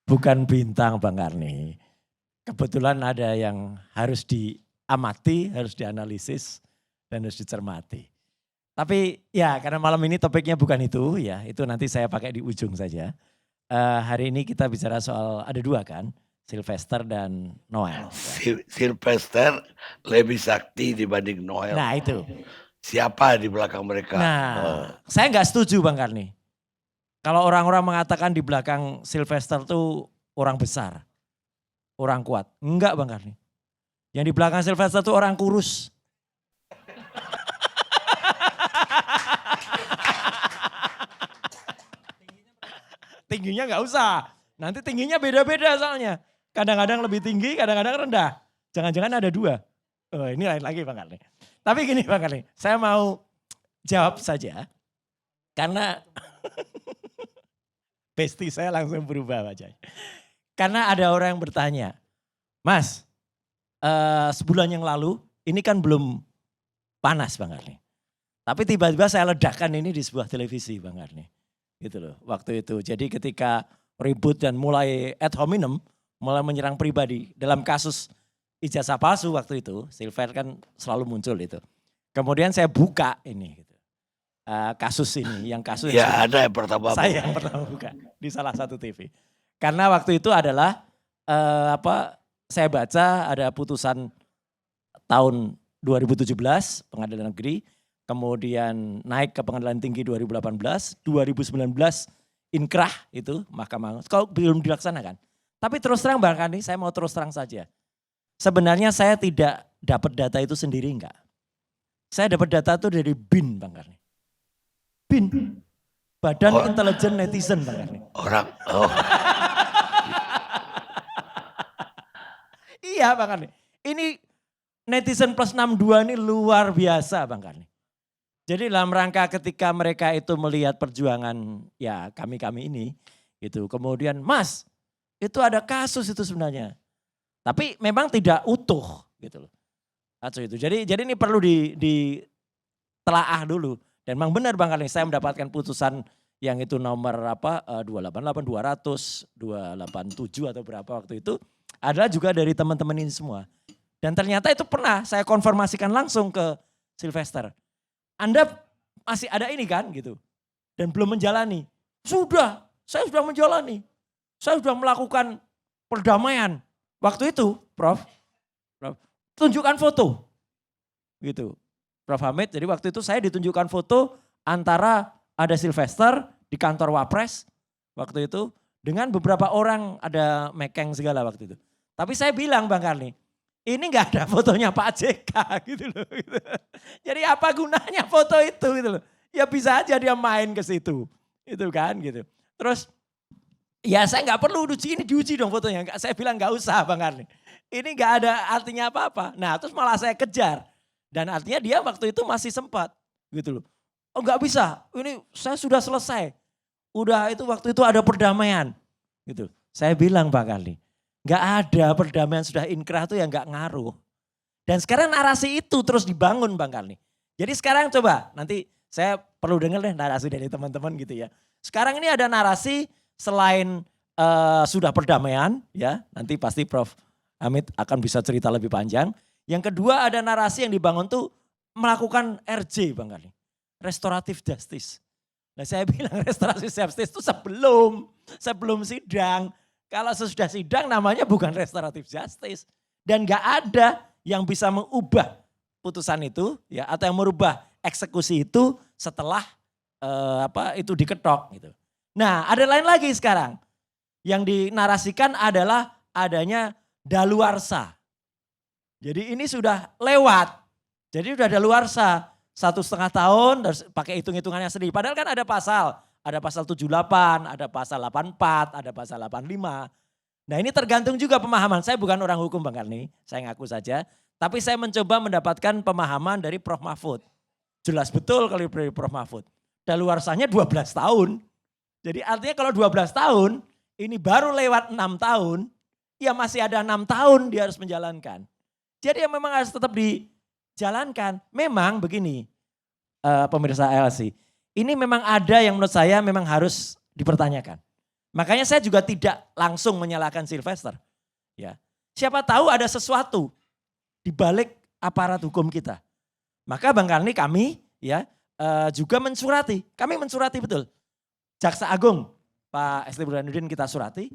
bukan bintang Bang Karni. Kebetulan ada yang harus diamati, harus dianalisis, dan harus dicermati. Tapi ya karena malam ini topiknya bukan itu ya, itu nanti saya pakai di ujung saja. Hari ini kita bicara soal ada dua kan, Sylvester dan Noel. Sylvester lebih sakti dibanding Noel. Nah itu. Siapa di belakang mereka? Nah, saya nggak setuju Bang Karni. Kalau orang-orang mengatakan di belakang Sylvester tuh orang besar, orang kuat. Enggak Bang Karni. Yang di belakang Sylvester tuh orang kurus. Tingginya nggak usah. Nanti tingginya beda-beda soalnya. Kadang-kadang lebih tinggi, kadang-kadang rendah. Jangan-jangan ada dua. Oh, ini lain lagi Bang Karni. Tapi gini Bang Karni, saya mau jawab saja. Karena besti saya langsung berubah wajahnya. Karena ada orang yang bertanya, Mas, sebulan yang lalu ini kan belum panas Bang Karni. Tapi tiba-tiba saya ledakan ini di sebuah televisi Bang Karni. Gitu loh, waktu itu. Jadi ketika ribut dan mulai ad hominem, mulai menyerang pribadi dalam kasus ijazah palsu waktu itu, Silver kan selalu muncul itu. Kemudian saya buka ini gitu. Kasus ini, yang kasus ya ada yang pertama. Saya yang pertama buka di salah satu TV. Karena waktu itu adalah saya baca ada putusan tahun 2017 Pengadilan Negeri, kemudian naik ke Pengadilan Tinggi 2018, 2019 inkrah itu Mahkamah Agung, belum dilaksanakan. Tapi terus terang Bang Karni, saya mau terus terang saja. Sebenarnya saya tidak dapat data itu sendiri enggak. Saya dapat data itu dari BIN Bang Karni. BIN, Badan Intelijen Netizen Bang Karni. Iya Bang Karni, ini netizen plus 62 ini luar biasa Bang Karni. Jadi dalam rangka ketika mereka itu melihat perjuangan ya kami-kami ini gitu. Kemudian Mas itu ada kasus itu sebenarnya. Tapi memang tidak utuh gitu loh. Jadi ini perlu ditelaah dulu. Dan memang benar Bang Karni, saya mendapatkan putusan yang itu nomor 288, 200, 287 atau berapa waktu itu. Adalah juga dari teman-teman ini semua. Dan ternyata itu pernah saya konfirmasikan langsung ke Sylvester. Anda masih ada ini kan gitu. Dan belum menjalani. Sudah, saya sudah menjalani. Saya sudah melakukan perdamaian. Waktu itu Prof, tunjukkan foto. Gitu. Prof Hamid, jadi waktu itu saya ditunjukkan foto antara ada Sylvester di kantor Wapres waktu itu dengan beberapa orang, ada Mekeng segala waktu itu. Tapi saya bilang Bang Karni, ini gak ada fotonya Pak JK gitu loh. Gitu. Jadi apa gunanya foto itu gitu loh. Ya bisa aja dia main ke situ. Itu kan gitu. Terus ya saya gak perlu diuji dong fotonya. Saya bilang gak usah Bang Karni. Ini gak ada artinya apa-apa. Nah terus malah saya kejar. Dan artinya dia waktu itu masih sempat gitu loh. Oh gak bisa, ini saya sudah selesai. Udah itu waktu itu ada perdamaian gitu. Saya bilang Bang Karni, gak ada perdamaian sudah inkrah itu yang gak ngaruh. Dan sekarang narasi itu terus dibangun Bang Karni. Jadi sekarang coba nanti saya perlu dengar deh narasi dari teman-teman gitu ya. Sekarang ini ada narasi selain sudah perdamaian ya, nanti pasti Prof Hamid akan bisa cerita lebih panjang. Yang kedua ada narasi yang dibangun tuh melakukan RJ Bang Karni. Restoratif justice. Nah saya bilang restoratif justice itu sebelum sidang. Kalau sesudah sidang namanya bukan restoratif justice. Dan gak ada yang bisa mengubah putusan itu ya atau yang merubah eksekusi itu setelah itu diketok gitu. Nah ada lain lagi sekarang. Yang dinarasikan adalah adanya daluarsa. Jadi ini sudah lewat. Jadi sudah daluarsa 1,5 tahun harus pakai hitung-hitungannya sendiri. Padahal kan ada pasal 78, ada pasal 84, ada pasal 85. Nah ini tergantung juga pemahaman. Saya bukan orang hukum Bang Karni, saya ngaku saja. Tapi saya mencoba mendapatkan pemahaman dari Prof Mahfud. Jelas betul kalau dari Prof Mahfud. Daluarsanya 12 tahun. Jadi artinya kalau 12 tahun, ini baru lewat 6 tahun, ya masih ada 6 tahun dia harus menjalankan. Jadi yang memang harus tetap dijalankan. Memang begini pemirsa LC, ini memang ada yang menurut saya memang harus dipertanyakan. Makanya saya juga tidak langsung menyalahkan Sylvester. Ya, siapa tahu ada sesuatu di balik aparat hukum kita. Maka Bang Karni kami ya juga mensurati. Kami mensurati betul. Jaksa Agung Pak S.T. Burhanuddin kita surati.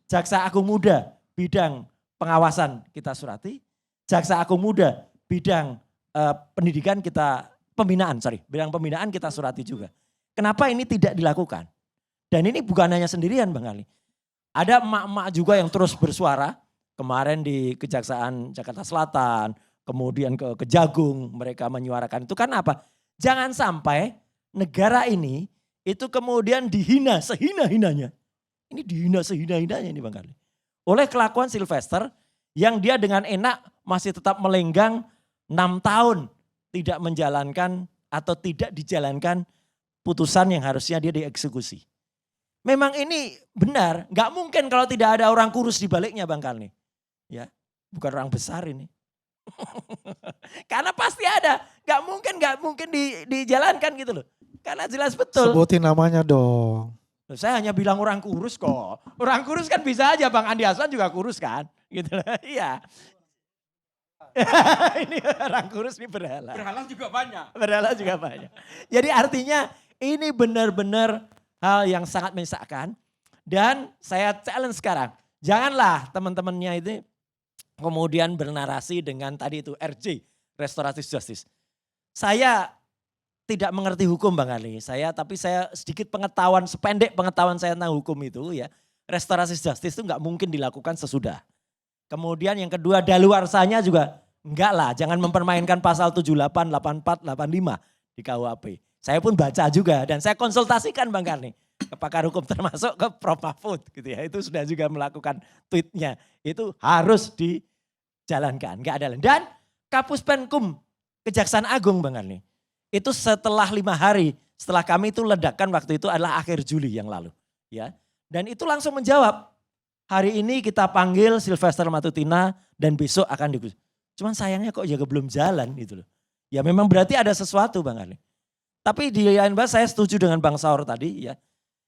Jaksa Agung Muda bidang pengawasan kita surati. Jaksa Agung Muda bidang pendidikan kita bidang pembinaan kita surati juga. Kenapa ini tidak dilakukan? Dan ini bukan hanya sendirian Bang Ali. Ada emak-emak juga yang terus bersuara. Kemarin di Kejaksaan Jakarta Selatan, kemudian ke Kejagung mereka menyuarakan itu. Karena apa? Jangan sampai negara ini itu kemudian dihina sehina-hinanya. Ini dihina sehina-hinanya ini Bang Ali. Oleh kelakuan Sylvester yang dia dengan enak masih tetap melenggang 6 tahun tidak menjalankan atau tidak dijalankan putusan yang harusnya dia dieksekusi. Memang ini benar, nggak mungkin kalau tidak ada orang kurus di baliknya Bang Karni. Ya, bukan orang besar ini. Karena pasti ada, nggak mungkin dijalankan gitu loh. Karena jelas betul. Sebutin namanya dong. Loh, saya hanya bilang orang kurus kok. Orang kurus kan bisa aja Bang Andi Aswan juga kurus kan, gitu loh. Iya. Ini orang kurus ini berhala. Berhala juga banyak. Berhala juga banyak. Jadi artinya ini benar-benar hal yang sangat menyesakkan. Dan saya challenge sekarang. Janganlah teman-temannya itu kemudian bernarasi dengan tadi itu RJ, Restoratif Justice. Saya tidak mengerti hukum Bang Ali. Tapi saya sedikit pengetahuan, sependek pengetahuan saya tentang hukum itu ya. Restoratif Justice itu nggak mungkin dilakukan sesudah. Kemudian yang kedua daluarsanya juga enggak lah. Jangan mempermainkan pasal 78, 84, 85 di KUHP. Saya pun baca juga dan saya konsultasikan Bang Karni ke pakar hukum termasuk ke Prof Mahfud gitu ya. Itu sudah juga melakukan tweetnya. Itu harus dijalankan, enggak ada lain. Dan Kapus Penkum Kejaksaan Agung Bang Karni. Itu setelah 5 hari setelah kami itu ledakan waktu itu adalah akhir Juli yang lalu. Ya. Dan itu langsung menjawab. Hari ini kita panggil Sylvester Matutina dan besok akan digus. Cuman sayangnya kok juga belum jalan gitu loh. Ya memang berarti ada sesuatu Bang Karni. Tapi di lain bahasa saya setuju dengan Bang Saur tadi ya.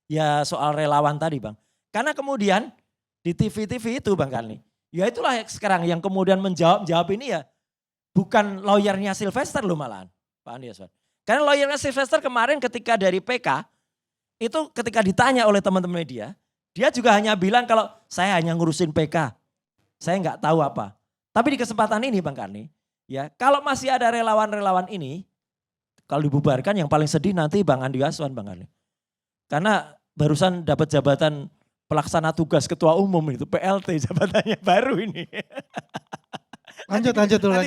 Ya soal relawan tadi Bang. Karena kemudian di TV-TV itu Bang Karni. Ya itulah sekarang yang kemudian menjawab ini ya. Bukan lawyernya Sylvester loh malahan. Pak Andi Aswan. Karena lawyernya Sylvester kemarin ketika dari PK. Itu ketika ditanya oleh teman-teman media. Dia juga hanya bilang kalau saya hanya ngurusin PK. Saya nggak tahu apa. Tapi di kesempatan ini Bang Karni. Ya kalau masih ada relawan-relawan ini. Kalau dibubarkan yang paling sedih nanti Bang Andi Aswan Bang Karni. Karena barusan dapat jabatan pelaksana tugas ketua umum itu. PLT jabatannya baru ini. Lanjut dulu.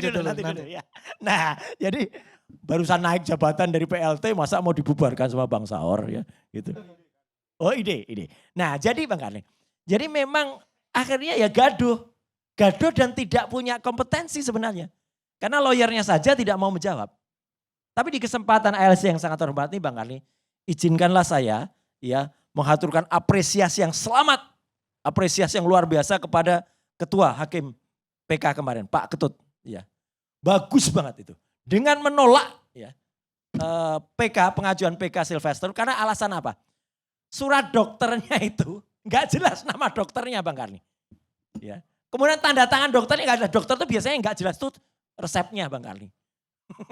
Ya. Nah jadi barusan naik jabatan dari PLT masa mau dibubarkan sama Bang Saur ya gitu. Oh ide. Nah jadi Bang Karni, jadi memang akhirnya ya gaduh dan tidak punya kompetensi sebenarnya. Karena lawyernya saja tidak mau menjawab. Tapi di kesempatan ALC yang sangat terhormat nih Bang Karni, izinkanlah saya ya mengaturkan apresiasi yang luar biasa kepada Ketua Hakim PK kemarin, Pak Ketut. Ya, bagus banget itu. Dengan menolak ya pengajuan PK Sylvester karena alasan apa? Surat dokternya itu nggak jelas nama dokternya Bang Karni. Ya. Kemudian tanda tangan dokternya nggak ada. Dokter tuh biasanya nggak jelas tuh resepnya Bang Karni.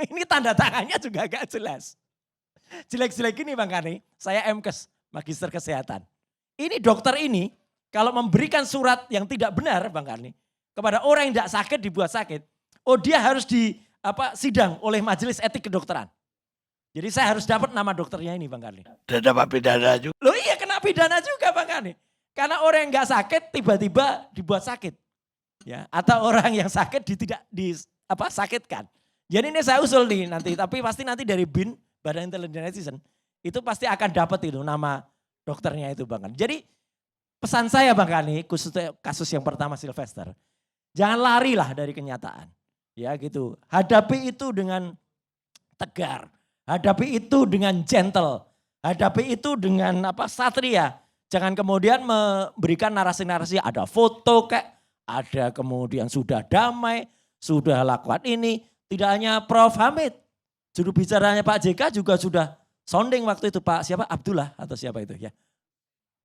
Ini tanda tangannya juga nggak jelas. Jelek-jelek ini Bang Karni, saya MKes, Magister Kesehatan. Ini dokter ini kalau memberikan surat yang tidak benar Bang Karni kepada orang yang tidak sakit dibuat sakit, oh dia harus sidang oleh Majelis Etik Kedokteran. Jadi saya harus dapat nama dokternya ini Bang Karni. Dan dapat pidana juga. Loh iya kena pidana juga Bang Karni. Karena orang yang gak sakit tiba-tiba dibuat sakit. Ya, atau orang yang sakit sakitkan. Jadi ini saya usul nih nanti, tapi pasti nanti dari BIN, Badan Intelijen Netizen, itu pasti akan dapat itu nama dokternya itu Bang Karni. Jadi pesan saya Bang Karni, khususnya kasus yang pertama Sylvester, jangan larilah dari kenyataan. Ya gitu, hadapi itu dengan tegar. Hadapi itu dengan gentle. Hadapi itu dengan satria. Jangan kemudian memberikan narasi-narasi ada foto ada kemudian sudah damai, sudah lakukan ini. Tidak hanya Prof Hamid. Juru bicaranya Pak JK juga sudah sounding waktu itu Pak siapa Abdullah atau siapa itu ya.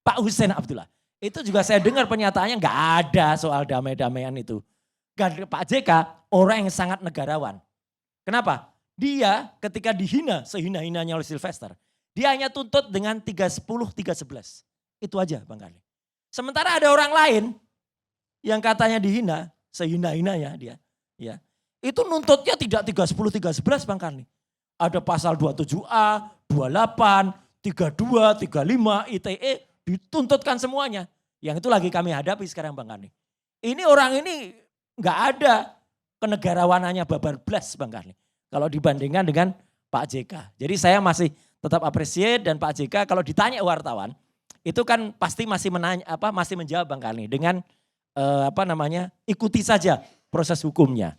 Pak Hussein Abdullah. Itu juga saya dengar pernyataannya nggak ada soal damai-damaian itu. Pak JK orang yang sangat negarawan. Kenapa? Dia ketika dihina sehina-hinanya oleh Sylvester, dia hanya tuntut dengan 310, 311. Itu aja Bang Karli. Sementara ada orang lain yang katanya dihina, sehina-hinanya dia. Ya, itu nuntutnya tidak 310, 311 Bang Karli. Ada pasal 27A, 28, 32, 35, ITE dituntutkan semuanya. Yang itu lagi kami hadapi sekarang Bang Karli. Ini orang ini nggak ada kenegarawanannya babar blas Bang Karli. Kalau dibandingkan dengan Pak JK. Jadi saya masih tetap appreciate dan Pak JK kalau ditanya wartawan itu kan pasti masih masih menjawab Bang Karli dengan ikuti saja proses hukumnya.